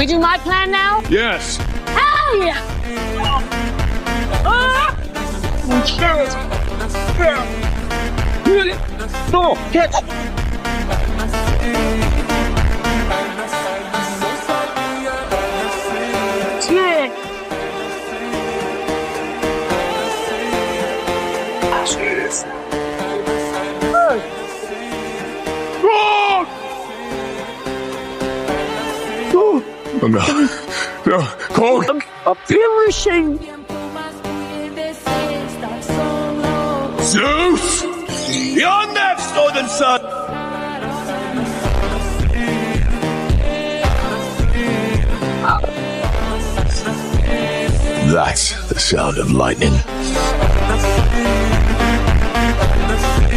we do my plan now? Yes. Hell yeah! No, catch. Oh, no. No, Cole. I'm perishing. Zeus! Beyond that, northern sun! That's the sound of lightning.